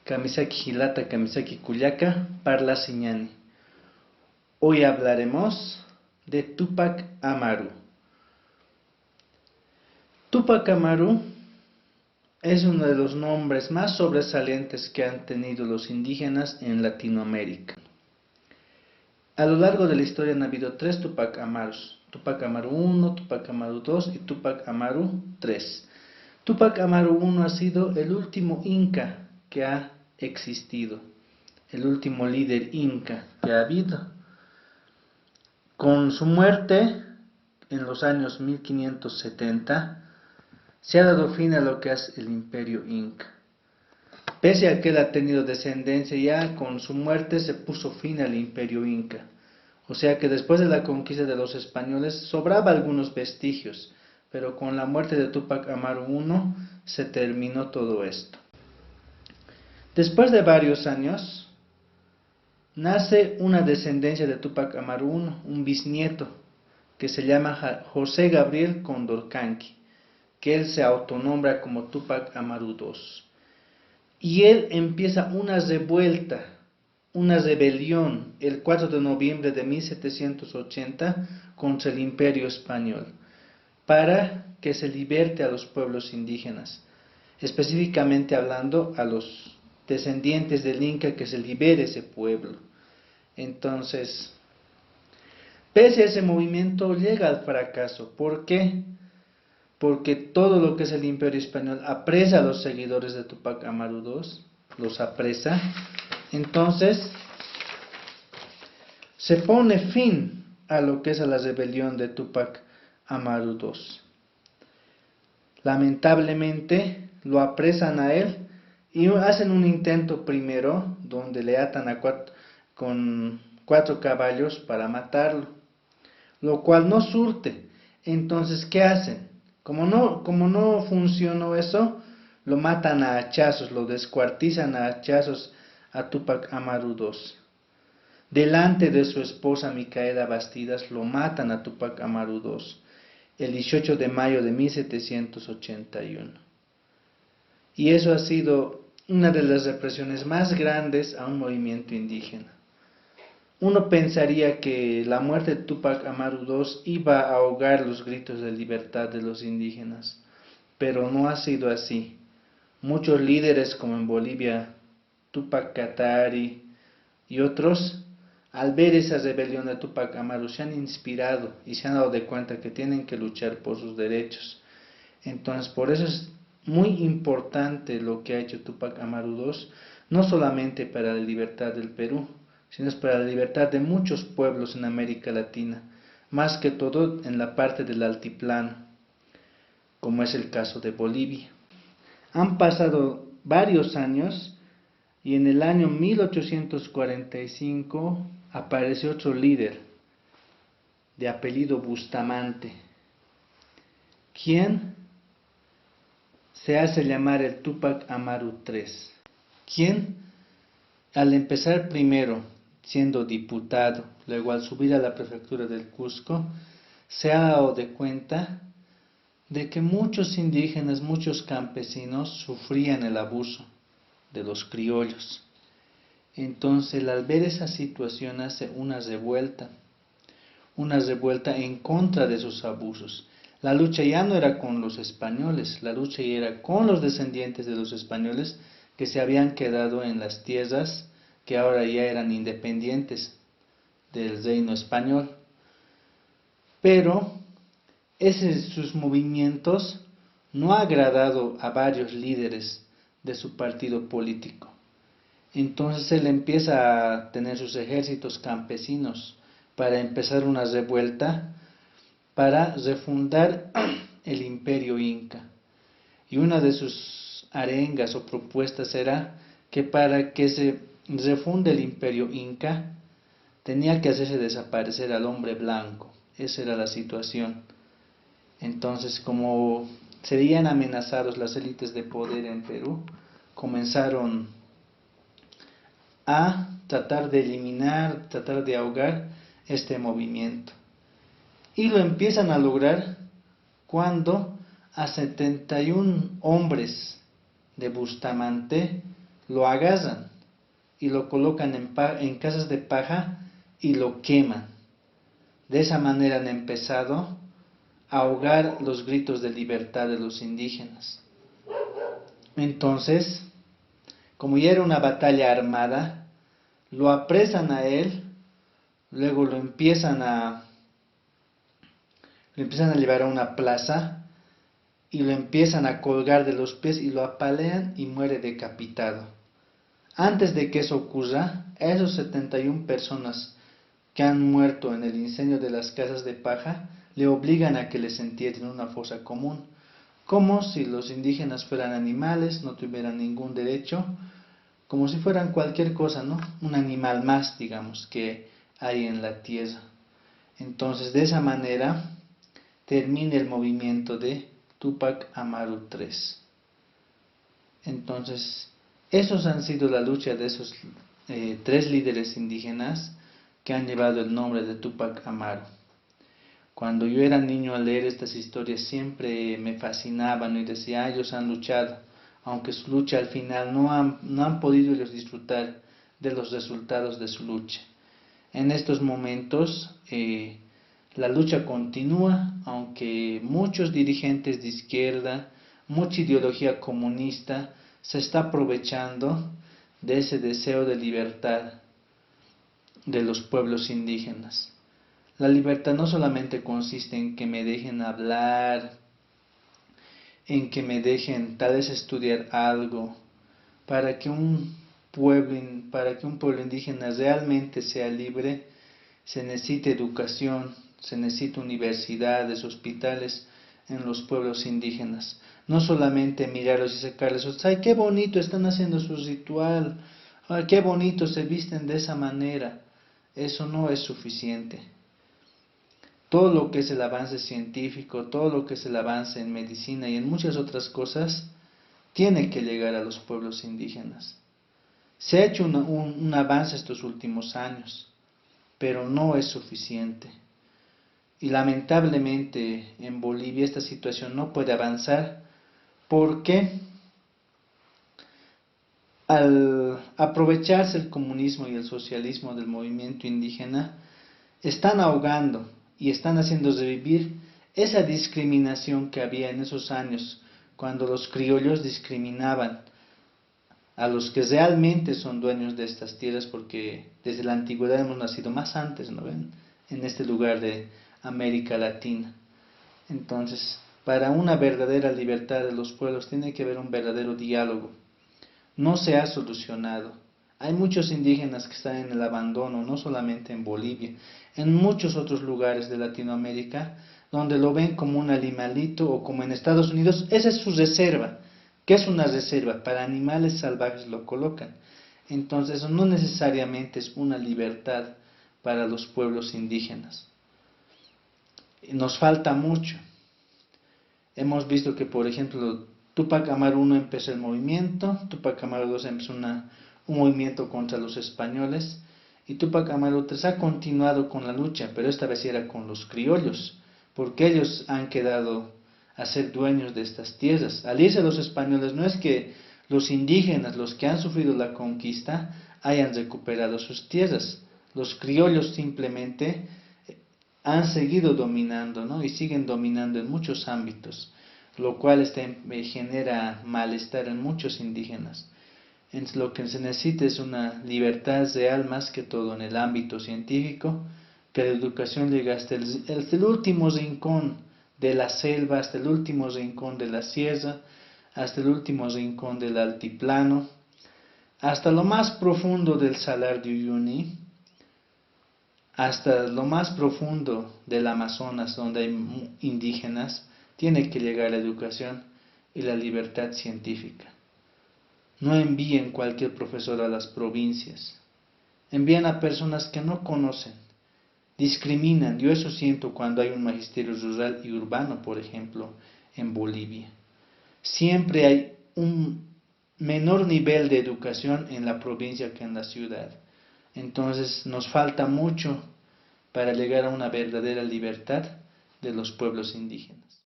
Kamisaki Hilata, Kamisaki Kullaka, Parla Siñani. Hoy hablaremos de Túpac Amaru. Túpac Amaru es uno de los nombres más sobresalientes que han tenido los indígenas en Latinoamérica. A lo largo de la historia han habido tres Túpac Amarus: Túpac Amaru I, Túpac Amaru II y Túpac Amaru III. Túpac Amaru I ha sido el último inca que ha existido, el último líder inca que ha habido. Con su muerte en los años 1570 se ha dado fin a lo que es el imperio inca. Pese a que él ha tenido descendencia, ya con su muerte se puso fin al imperio inca. O sea que después de la conquista de los españoles sobraba algunos vestigios, pero con la muerte de Túpac Amaru I se terminó todo esto. Después de varios años, nace una descendencia de Túpac Amaru I, un bisnieto, que se llama José Gabriel Condorcanqui, que él se autonombra como Túpac Amaru II. Y él empieza una revuelta, una rebelión, el 4 de noviembre de 1780 contra el imperio español, para que se liberte a los pueblos indígenas, específicamente hablando a los descendientes del Inca, que se libere ese pueblo. Entonces, pese a ese movimiento, llega al fracaso. ¿Por qué? Porque todo lo que es el imperio español apresa a los seguidores de Túpac Amaru II, los apresa. Entonces, se pone fin a lo que es a la rebelión de Túpac Amaru II. Lamentablemente, lo apresan a él y hacen un intento primero, donde le atan con 4 caballos para matarlo, lo cual no surte. Entonces, ¿qué hacen? Como no funcionó eso, lo matan a hachazos, lo descuartizan a hachazos a Túpac Amaru II. Delante de su esposa Micaela Bastidas lo matan a Túpac Amaru II el 18 de mayo de 1781. Y eso ha sido una de las represiones más grandes a un movimiento indígena. Uno pensaría que la muerte de Túpac Amaru II iba a ahogar los gritos de libertad de los indígenas, pero no ha sido así. Muchos líderes, como en Bolivia, Túpac Katari y otros, al ver esa rebelión de Túpac Amaru, se han inspirado y se han dado de cuenta que tienen que luchar por sus derechos. Entonces, por eso es muy importante lo que ha hecho Túpac Amaru II, no solamente para la libertad del Perú, sino es para la libertad de muchos pueblos en América Latina, más que todo en la parte del altiplano, como es el caso de Bolivia. Han pasado varios años y en el año 1845 apareció otro líder de apellido Bustamante, quien se hace llamar el Túpac Amaru III, quien al empezar primero siendo diputado, luego al subir a la prefectura del Cusco, se ha dado de cuenta de que muchos indígenas, muchos campesinos sufrían el abuso de los criollos. Entonces, al ver esa situación, hace una revuelta en contra de esos abusos. La lucha ya no era con los españoles, la lucha ya era con los descendientes de los españoles que se habían quedado en las tierras que ahora ya eran independientes del reino español. Pero sus movimientos no ha agradado a varios líderes de su partido político. Entonces él empieza a tener sus ejércitos campesinos para empezar una revuelta para refundar el imperio inca. Y una de sus arengas o propuestas era que para que se refunde el imperio inca tenía que hacerse desaparecer al hombre blanco. Esa era la situación. Entonces, como serían amenazados las élites de poder en Perú, comenzaron a tratar de eliminar, tratar de ahogar este movimiento. Y lo empiezan a lograr cuando a 71 hombres de Bustamante lo agarran y lo colocan en casas de paja y lo queman. De esa manera han empezado a ahogar los gritos de libertad de los indígenas. Entonces, como ya era una batalla armada, lo apresan a él, luego lo empiezan a llevar a una plaza y lo empiezan a colgar de los pies y lo apalean y muere decapitado. Antes de que eso ocurra, esos 71 personas que han muerto en el incendio de las casas de paja, le obligan a que les entierren en una fosa común, como si los indígenas fueran animales, no tuvieran ningún derecho, como si fueran cualquier cosa, ¿no? Un animal más, digamos, que hay en la tierra. Entonces, de esa manera, termina el movimiento de Túpac Amaru III. Entonces, esos han sido la lucha de esos 3 líderes indígenas que han llevado el nombre de Túpac Amaru. Cuando yo era niño al leer estas historias siempre me fascinaban y decía, ellos han luchado, aunque su lucha al final no han podido ellos disfrutar de los resultados de su lucha. En estos momentos la lucha continúa, aunque muchos dirigentes de izquierda, mucha ideología comunista se está aprovechando de ese deseo de libertad de los pueblos indígenas. La libertad no solamente consiste en que me dejen hablar, en que me dejen tal vez estudiar algo, para que un pueblo indígena realmente sea libre, se necesita educación, se necesita universidades, hospitales en los pueblos indígenas. No solamente mirarlos y sacarles, ¡ay, qué bonito están haciendo su ritual! ¡Ay, qué bonito se visten de esa manera! Eso no es suficiente. Todo lo que es el avance científico, todo lo que es el avance en medicina y en muchas otras cosas, tiene que llegar a los pueblos indígenas. Se ha hecho un avance estos últimos años, pero no es suficiente. Y lamentablemente en Bolivia esta situación no puede avanzar porque al aprovecharse el comunismo y el socialismo del movimiento indígena, están ahogando y están haciendo revivir esa discriminación que había en esos años, cuando los criollos discriminaban a los que realmente son dueños de estas tierras, porque desde la antigüedad hemos nacido más antes, ¿no ven?, en este lugar de América Latina. Entonces, para una verdadera libertad de los pueblos tiene que haber un verdadero diálogo. No se ha solucionado. Hay muchos indígenas que están en el abandono, no solamente en Bolivia, en muchos otros lugares de Latinoamérica, donde lo ven como un animalito, o como en Estados Unidos, esa es su reserva. ¿Qué es una reserva? Para animales salvajes lo colocan. Entonces, eso no necesariamente es una libertad para los pueblos indígenas. Nos falta mucho. Hemos visto que, por ejemplo, Túpac Amaru I empezó el movimiento, Túpac Amaru II empezó un movimiento contra los españoles, y Túpac Amaru III ha continuado con la lucha, pero esta vez era con los criollos, porque ellos han quedado a ser dueños de estas tierras. Al irse los españoles, no es que los indígenas, los que han sufrido la conquista, hayan recuperado sus tierras. Los criollos simplemente han seguido dominando, ¿no?, y siguen dominando en muchos ámbitos, lo cual genera malestar en muchos indígenas. Entonces, lo que se necesita es una libertad real, más que todo en el ámbito científico, que la educación llegue hasta el último rincón de la selva, hasta el último rincón de la sierra, hasta el último rincón del altiplano, hasta lo más profundo del Salar de Uyuni, hasta lo más profundo del Amazonas, donde hay indígenas. Tiene que llegar la educación y la libertad científica. No envíen cualquier profesor a las provincias. Envían a personas que no conocen. Discriminan. Yo eso siento cuando hay un magisterio rural y urbano, por ejemplo, en Bolivia. Siempre hay un menor nivel de educación en la provincia que en la ciudad. Entonces nos falta mucho para llegar a una verdadera libertad de los pueblos indígenas.